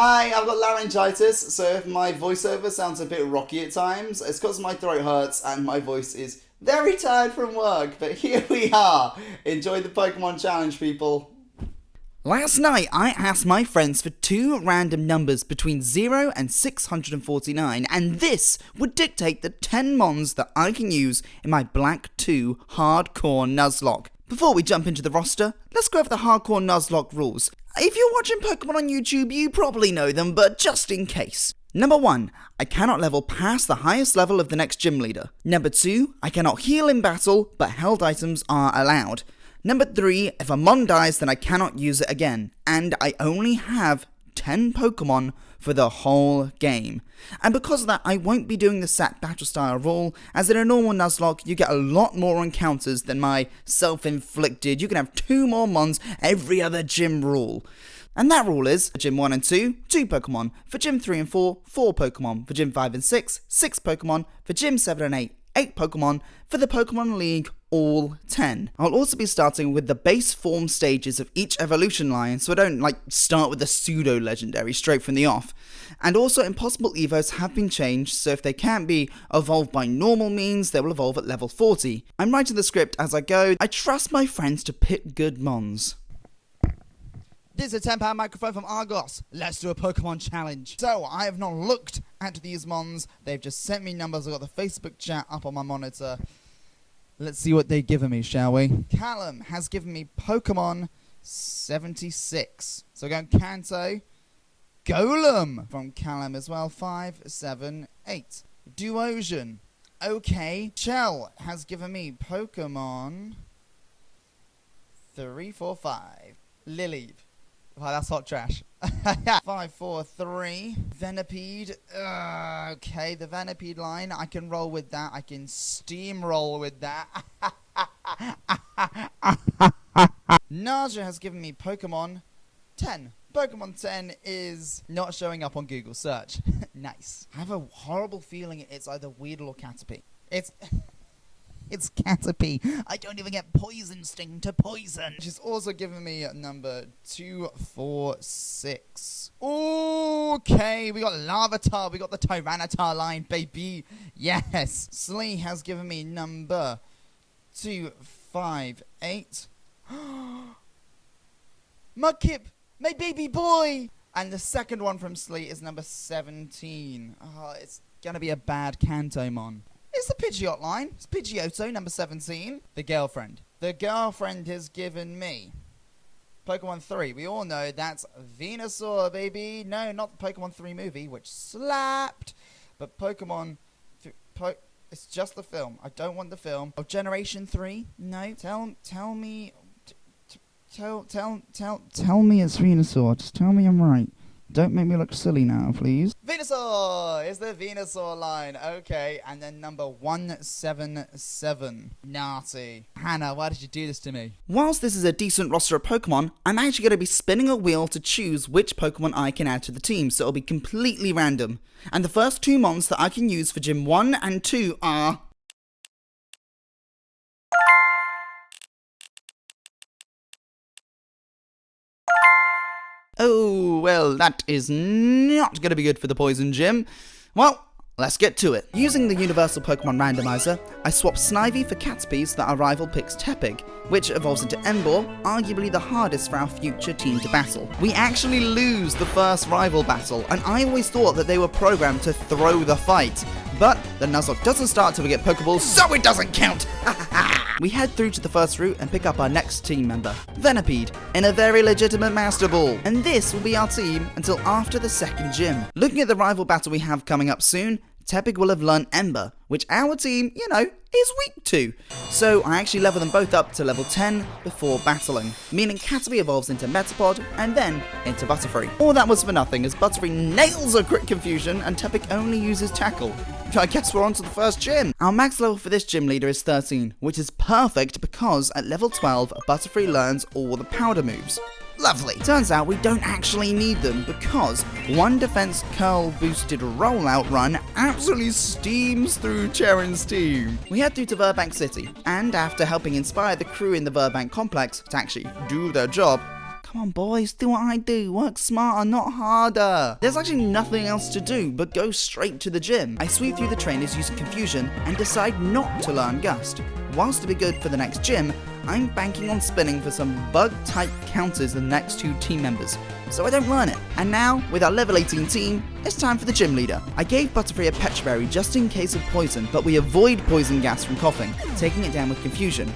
Hi, I've got laryngitis, so if my voiceover sounds a bit rocky at times, it's because my throat hurts and my voice is very tired from work, but here we are. Enjoy the Pokemon challenge, people. Last night, I asked my friends for two random numbers between 0 and 649, and this would dictate the 10 mons that I can use in my Black 2 Hardcore Nuzlocke. Before we jump into the roster, let's go over the Hardcore Nuzlocke rules. If you're watching Pokemon on YouTube, you probably know them, but just in case. Number 1, I cannot level past the highest level of the next gym leader. Number 2, I cannot heal in battle, but held items are allowed. Number 3, if a mon dies, then I cannot use it again, and I only have 10 Pokemon for the whole game. And because of that, I won't be doing the set battle style rule, as in a normal Nuzlocke, you get a lot more encounters than my self-inflicted, you can have 2 more mons every other gym rule. And that rule is, for Gym 1 and 2, 2 Pokemon, for Gym 3 and 4, 4 Pokemon, for Gym 5 and 6, 6 Pokemon, for Gym 7 and 8, 8 Pokemon, for the Pokemon League, all 10. I'll also be starting with the base form stages of each evolution line, so I don't start with the pseudo legendary straight from the off. And also impossible evos have been changed, so if they can't be evolved by normal means, they will evolve at level 40. I'm writing the script as I go. I trust my friends to pick good mons. This is a £10 microphone from Argos. Let's do a Pokemon challenge. So, I have not looked at these mons. They've just sent me numbers. I've got the Facebook chat up on my monitor. Let's see what they've given me, shall we? Callum has given me Pokemon 76. So, we're going Kanto. Golem from Callum as well. 5, 7, 8. Duosion. Okay. Chell has given me Pokemon 3, 4, 5. Lily. Wow, that's hot trash. 5, 4, 3. Venipede. Okay, the Venipede line. I can roll with that. I can steamroll with that. Naja has given me Pokemon 10. Pokemon 10 is not showing up on Google search. Nice. I have a horrible feeling it's either Weedle or Caterpie. It's Caterpie. I don't even get Poison Sting to poison. She's also given me number 246. Okay, we got Larvitar. We got the Tyranitar line, baby. Yes. Slee has given me number 258. Mudkip, my baby boy. And the second one from Slee is number 17. Oh, it's gonna be a bad Kantomon. It's the Pidgeot line. It's Pidgeotto, number 17. The girlfriend. The girlfriend has given me Pokemon 3. We all know that's Venusaur, baby. No, not the Pokemon 3 movie, which slapped. But Pokemon... it's just the film. I don't want the film. Oh, Generation 3? No. Tell me... Tell me it's Venusaur. Just tell me I'm right. Don't make me look silly now, please. Venusaur is the Venusaur line. Okay, and then number 177. Naughty. Hannah, why did you do this to me? Whilst this is a decent roster of Pokemon, I'm actually going to be spinning a wheel to choose which Pokemon I can add to the team, so it'll be completely random. And the first 2 mons that I can use for Gym 1 and 2 are... Oh, well, that is not going to be good for the Poison Gym. Well, let's get to it. Using the Universal Pokemon Randomizer, I swap Snivy for Caterpie so that our rival picks Tepig, which evolves into Emboar, arguably the hardest for our future team to battle. We actually lose the first rival battle, and I always thought that they were programmed to throw the fight. But the Nuzlocke doesn't start till we get Pokeballs, so it doesn't count! We head through to the first route and pick up our next team member, Venipede, in a very legitimate Master Ball. And this will be our team until after the second gym. Looking at the rival battle we have coming up soon, Tepig will have learned Ember, which our team, is weak to. So I actually level them both up to level 10 before battling, meaning Caterpie evolves into Metapod and then into Butterfree. All that was for nothing as Butterfree nails a crit confusion and Tepig only uses Tackle. I guess we're on to the first gym. Our max level for this gym leader is 13, which is perfect because at level 12, Butterfree learns all the powder moves. Lovely. Turns out we don't actually need them because one defense curl boosted rollout run absolutely steams through Charon's team. We head through to Burbank City, and after helping inspire the crew in the Burbank complex to actually do their job, Come on, boys, do what I do. Work smarter, not harder. There's actually nothing else to do but go straight to the gym. I sweep through the trainers using confusion and decide not to learn Gust. Whilst to be good for the next gym, I'm banking on spinning for some bug-type counters the next two team members, so I don't learn it. And now, with our level 18 team, it's time for the gym leader. I gave Butterfree a Petra Berry just in case of poison, but we avoid poison gas from coughing, taking it down with confusion.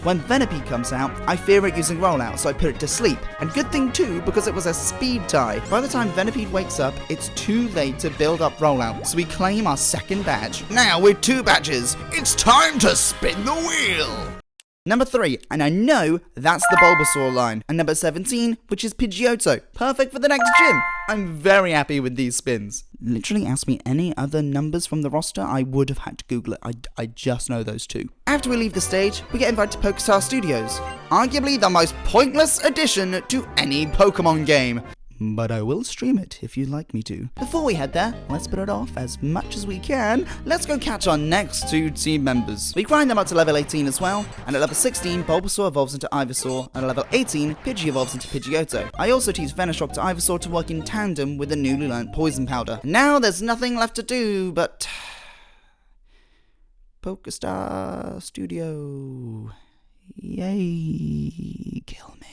When Venipede comes out, I fear it using rollout, so I put it to sleep. And good thing too, because it was a speed tie. By the time Venipede wakes up, it's too late to build up rollout, so we claim our second badge. Now with 2 badges, it's time to spin the wheel! Number 3, and I know that's the Bulbasaur line. And number 17, which is Pidgeotto. Perfect for the next gym. I'm very happy with these spins. Literally ask me any other numbers from the roster, I would have had to Google it. I just know those 2. After we leave the stage, we get invited to PokeStar Studios. Arguably the most pointless addition to any Pokemon game. But I will stream it if you'd like me to. Before we head there, let's put it off as much as we can. Let's go catch our next 2 team members. We grind them up to level 18 as well, and at level 16, Bulbasaur evolves into Ivysaur, and at level 18, Pidgey evolves into Pidgeotto. I also teach Venoshock to Ivysaur to work in tandem with the newly learnt Poison Powder. Now there's nothing left to do but... PokeStar Studio. Yay, kill me.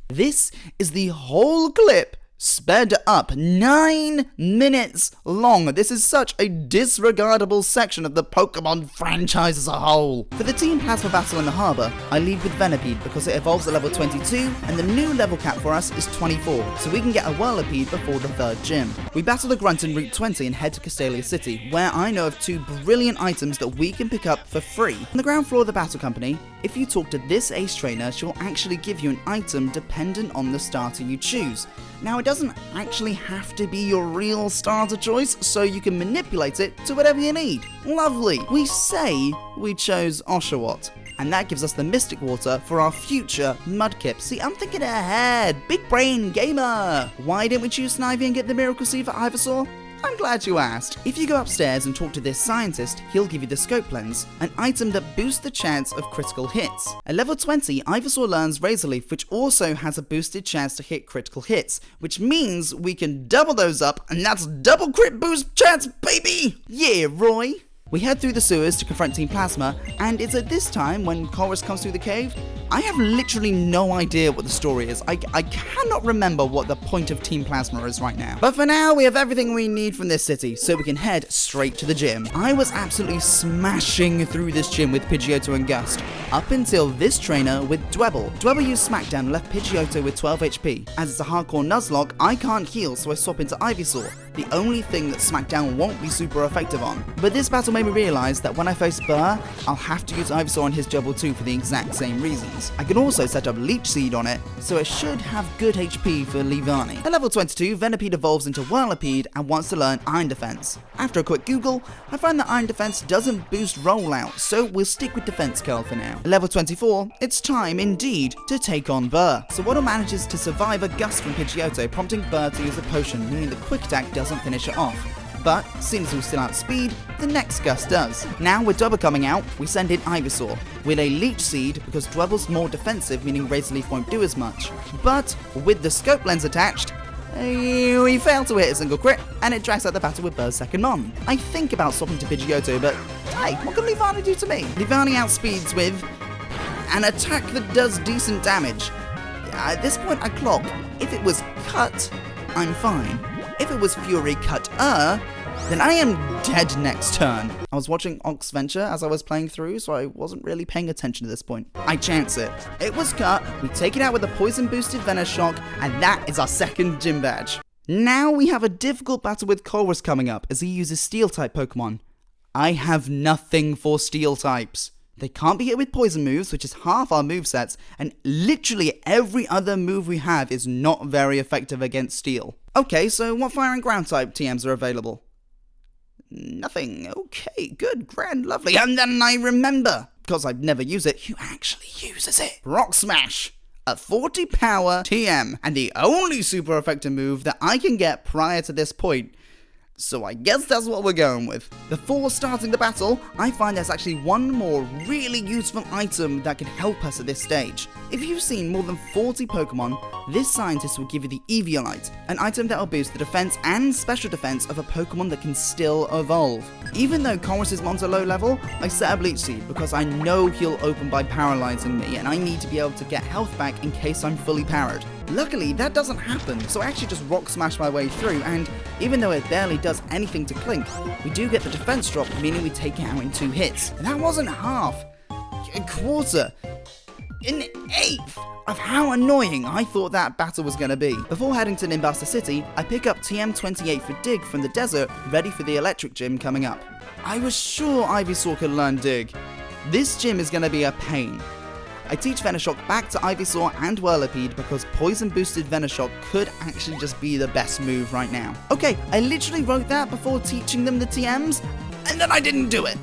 This is the whole clip sped up 9 minutes long. This is such a disregardable section of the Pokemon franchise as a whole. For the Team Plasma battle in the harbour, I lead with Venipede because it evolves at level 22 and the new level cap for us is 24, so we can get a Whirlipede before the 3rd gym. We battle the Grunt in Route 20 and head to Castelia City, where I know of 2 brilliant items that we can pick up for free. On the ground floor of the Battle Company, if you talk to this Ace Trainer, she'll actually give you an item dependent on the starter you choose. Now, it doesn't actually have to be your real starter choice, so you can manipulate it to whatever you need. Lovely. We say we chose Oshawott, and that gives us the Mystic Water for our future Mudkip. See, I'm thinking ahead. Big brain gamer. Why didn't we choose Snivy and get the Miracle Seed for Ivysaur? I'm glad you asked. If you go upstairs and talk to this scientist, he'll give you the Scope Lens, an item that boosts the chance of critical hits. At level 20, Ivysaur learns Razor Leaf, which also has a boosted chance to hit critical hits, which means we can double those up, and that's double crit boost chance, baby! Yeah, Roy! We head through the sewers to confront Team Plasma, and it's at this time when Chorus comes through the cave. I have literally no idea what the story is. I cannot remember what the point of Team Plasma is right now. But for now, we have everything we need from this city, so we can head straight to the gym. I was absolutely smashing through this gym with Pidgeotto and Gust, up until this trainer with Dwebble. Dwebble used Smackdown and left Pidgeotto with 12 HP. As it's a hardcore Nuzlocke, I can't heal, so I swap into Ivysaur, the only thing that Smackdown won't be super effective on. But this battle made me realise that when I face Burr, I'll have to use Ivysaur on his Jubble too for the exact same reasons. I can also set up Leech Seed on it, so it should have good HP for Leavanny. At level 22, Venipede evolves into Whirlipede and wants to learn Iron Defense. After a quick Google, I find that Iron Defense doesn't boost rollout, so we'll stick with Defense Curl for now. At level 24, it's time, indeed, to take on Burr. Sawado manages to survive a Gust from Pidgeotto, prompting Burr to use a potion, meaning the Quick Attack doesn't finish it off. But, seeing as we're still outspeed, the next Gust does. Now with Dwebble coming out, we send in Ivysaur, with a Leech Seed because Dwebble's more defensive, meaning Razor Leaf won't do as much. But, with the Scope Lens attached, we fail to hit a single crit, and it drags out the battle with Burr's second Mon. I think about swapping to Pidgeotto, but hey, what can Leavanny do to me? Leavanny outspeeds with an attack that does decent damage. At this point I clock, if it was Cut, I'm fine. If it was Fury Cut-er, then I am dead next turn. I was watching Ox Venture as I was playing through, so I wasn't really paying attention to this point. I chance it. It was Cut, we take it out with a poison boosted Venoshock, and that is our second gym badge. Now we have a difficult battle with Chorus coming up as he uses Steel type Pokemon. I have nothing for Steel types. They can't be hit with poison moves, which is half our movesets, and literally every other move we have is not very effective against Steel. Okay, so what fire and ground type TMs are available? Nothing. Okay, good, grand, lovely. And then I remember, because I've never used it, who actually uses it. Rock Smash. A 40 power TM, and the only super effective move that I can get prior to this point. so I guess that's what we're going with. Before starting the battle, I find there's actually one more really useful item that can help us at this stage. If you've seen more than 40 Pokemon, this scientist will give you the Eviolite, an item that will boost the defense and special defense of a Pokemon that can still evolve. Even though Chorus's Mon's low level, I set a Bleach Seed because I know he'll open by paralyzing me and I need to be able to get health back in case I'm fully powered. Luckily, that doesn't happen, so I actually just rock smash my way through, and even though it barely does anything to Clink, we do get the defense drop, meaning we take it out in 2 hits. And that wasn't half, a quarter, an eighth of how annoying I thought that battle was going to be. Before heading to Nimbasa City, I pick up TM28 for Dig from the desert, ready for the electric gym coming up. I was sure Ivysaur could learn Dig. This gym is going to be a pain. I teach Venoshock back to Ivysaur and Whirlipede because poison boosted Venoshock could actually just be the best move right now. Okay, I literally wrote that before teaching them the TMs, and then I didn't do it.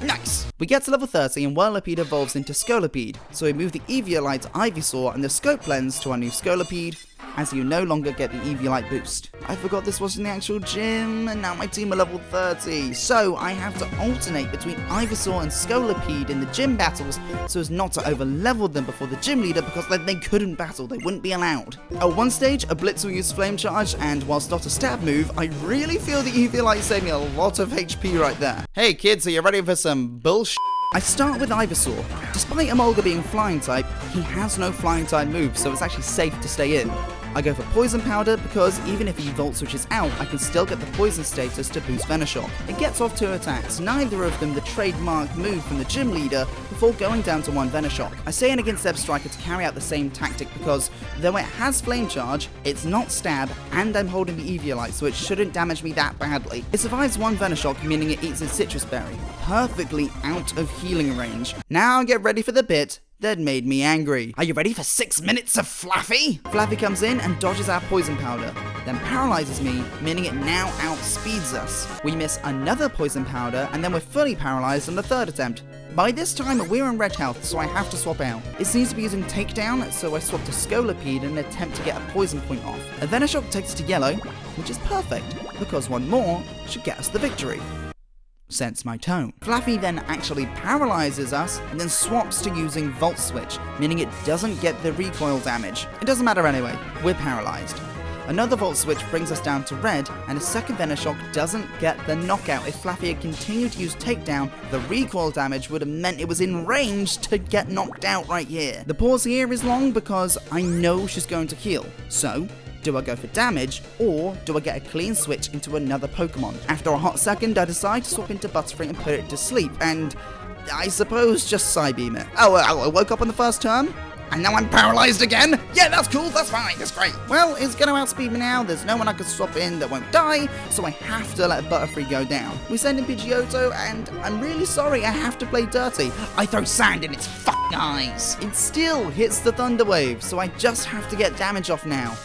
Nice! We get to level 30 and Whirlipede evolves into Scolipede, so we move the Eviolite to Ivysaur and the Scope Lens to our new Scolipede, as you no longer get the Eviolite boost. I forgot this was in the actual gym, and now my team are level 30, so I have to alternate between Ivysaur and Scolipede in the gym battles so as not to over-level them before the gym leader because then they couldn't battle, they wouldn't be allowed. At one stage, a Blitz will use Flame Charge, and whilst not a stab move, I really feel the Eviolite saved me a lot of HP right there. Hey kids, are you ready for some bullshit? I start with Ivysaur. Despite Emolga being flying type, he has no flying type moves, so it's actually safe to stay in. I go for Poison Powder because even if he Volt Switches out, I can still get the Poison status to boost Venoshock. It gets off 2 attacks, neither of them the trademark move from the gym leader, before going down to 1 Venoshock. I say in against Zeb Striker to carry out the same tactic because, though it has Flame Charge, it's not stab, and I'm holding the Eviolite, so it shouldn't damage me that badly. It survives 1 Venoshock, meaning it eats its Citrus Berry, perfectly out of healing range. Now get ready for the bit that made me angry. Are you ready for 6 minutes of Flaffy? Flaffy comes in and dodges our Poison Powder, then paralyzes me, meaning it now outspeeds us. We miss another Poison Powder, and then we're fully paralyzed on the 3rd attempt. By this time, we're in red health, so I have to swap out. It seems to be using Takedown, so I swap to Scolipede in an attempt to get a poison point off. A Venoshock takes to yellow, which is perfect, because one more should get us the victory. Sense my tone. Flaffy then actually paralyzes us and then swaps to using Volt Switch, meaning it doesn't get the recoil damage. It doesn't matter anyway, we're paralyzed. Another Volt Switch brings us down to red, and a second Venoshock doesn't get the knockout. If Flaffy had continued to use Takedown, the recoil damage would have meant it was in range to get knocked out right here. The pause here is long because I know she's going to heal, so do I go for damage, or do I get a clean switch into another Pokemon? After a hot second, I decide to swap into Butterfree and put it to sleep, and I suppose just Psybeam it. Oh, I woke up on the first turn, and now I'm paralyzed again? Yeah, that's cool, that's fine, that's great. Well, it's gonna outspeed me now, there's no one I can swap in that won't die, so I have to let Butterfree go down. We send in Pidgeotto, and I'm really sorry, I have to play dirty. I throw sand in its fucking eyes. It still hits the Thunder Wave, so I just have to get damage off now.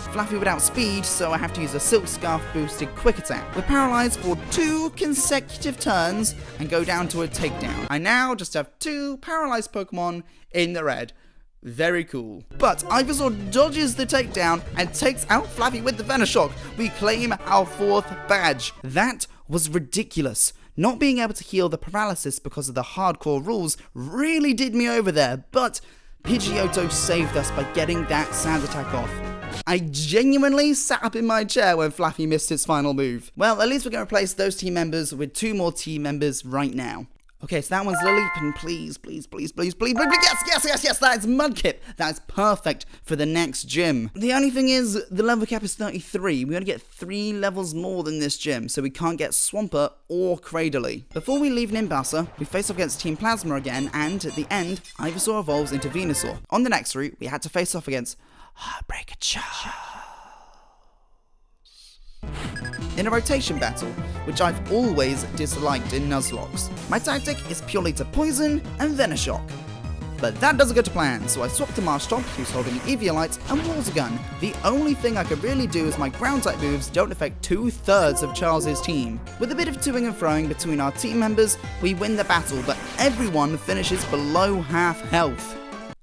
Flaffy would outspeed, so I have to use a Silk Scarf boosted Quick Attack. We're paralyzed for 2 consecutive turns and go down to a Takedown. I now just have 2 paralyzed Pokemon in the red. Very cool. But Ivysaur dodges the Takedown and takes out Flaffy with the Venoshock. We claim our 4th badge. That was ridiculous. Not being able to heal the paralysis because of the hardcore rules really did me over there, but Pidgeotto saved us by getting that sand attack off. I genuinely sat up in my chair when Flaffy missed his final move. Well, at least we're going to replace those team members with 2 more team members right now. Okay, so that one's Lillipup, please, yes, that is Mudkip. That is perfect for the next gym. The only thing is, the level cap is 33. We only get 3 levels more than this gym, so we can't get Swampert or Cradily. Before we leave Nimbasa, we face off against Team Plasma again, and at the end, Ivysaur evolves into Venusaur. On the next route, we had to face off against Heartbreaker Charles in a rotation battle, which I've always disliked in Nuzlockes. My tactic is purely to poison and Venoshock. But that doesn't go to plan, so I swap to Marshtomp, who's holding the Eviolite, and Water Gun. The only thing I could really do is my ground-type moves don't affect 2/3 of Charles' team. With a bit of toing and froing between our team members, we win the battle, but everyone finishes below half health.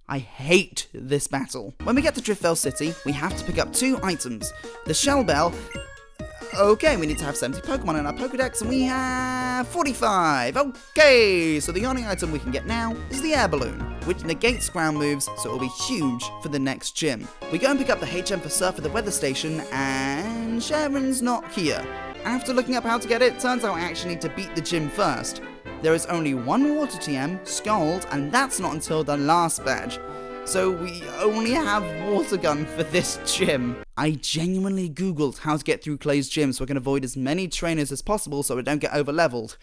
I hate this battle. When we get to Driftvale City, we have to pick up 2 items. The Shell Bell. Okay, we need to have 70 Pokemon in our Pokedex, and we have 45. Okay, so the only item we can get now is the air balloon, which negates ground moves, so it'll be huge for the next gym. We go and pick up the HM for Surf at the weather station, and Sharon's not here. After looking up how to get it, turns out I actually need to beat the gym first. There is only one water TM, Scald, and that's not until the last badge. So we only have water gun for this gym. I genuinely googled how to get through Clay's gym so I can avoid as many trainers as possible so I don't get overleveled.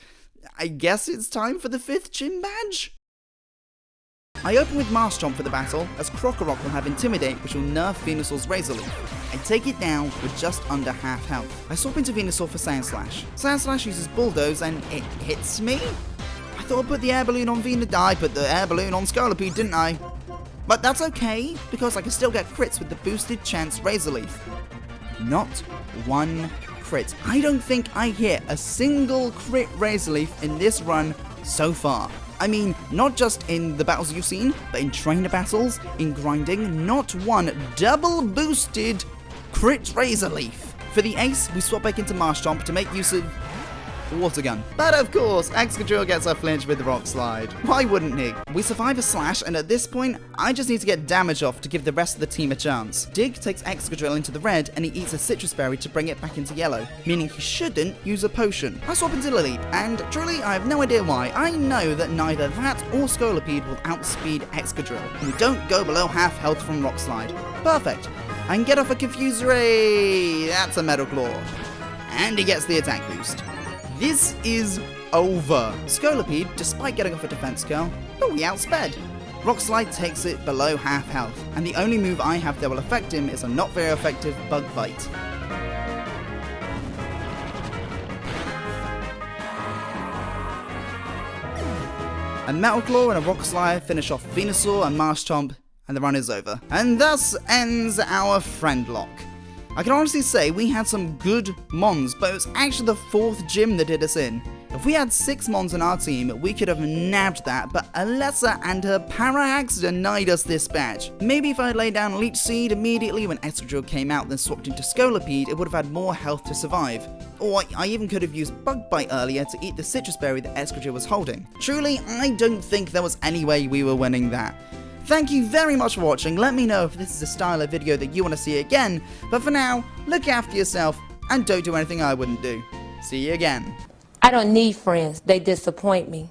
I guess it's time for the 5th gym badge? I open with Marshtomp for the battle, as Krokorok will have Intimidate, which will nerf Venusaur's Razor Leaf. I take it down with just under half health. I swap into Venusaur for Sand Slash. Sand Slash uses Bulldoze and it hits me? I thought I put the air balloon on I put the air balloon on Scolipede, didn't I? But that's okay, because I can still get crits with the boosted chance Razor Leaf. Not one crit. I don't think I hit a single crit Razor Leaf in this run so far. I mean, not just in the battles you've seen, but in trainer battles, in grinding, not one double boosted crit Razor Leaf. For the ace, we swap back into Marshtomp to make use of Water Gun. But of course, Excadrill gets a flinch with the Rock Slide. Why wouldn't he? We survive a slash, and at this point, I just need to get damage off to give the rest of the team a chance. Dig takes Excadrill into the red, and he eats a Citrus Berry to bring it back into yellow, meaning he shouldn't use a potion. I swap into Lily, and truly, I have no idea why. I know that neither that or Scolipede will outspeed Excadrill, and we don't go below half health from Rock Slide. Perfect. I can get off a Confuse Ray. That's a Metal Claw. And he gets the attack boost. This is over. Scolipede, despite getting off a defense curl, he outsped. Rock Slide takes it below half health, and the only move I have that will affect him is a not very effective Bug Bite. A Metal Claw and a Rock Slide finish off Venusaur and Marshtomp, and the run is over. And thus ends our friend lock. I can honestly say we had some good mons, but it was actually the 4th gym that did us in. If we had 6 mons in our team, we could have nabbed that, but Alessa and her Parahax denied us this badge. Maybe if I had laid down Leech Seed immediately when Excadrill came out then swapped into Scolipede, it would have had more health to survive. Or I even could have used Bug Bite earlier to eat the Citrus Berry that Excadrill was holding. Truly, I don't think there was any way we were winning that. Thank you very much for watching. Let me know if this is a style of video that you want to see again. But for now, look after yourself and don't do anything I wouldn't do. See you again. I don't need friends. They disappoint me.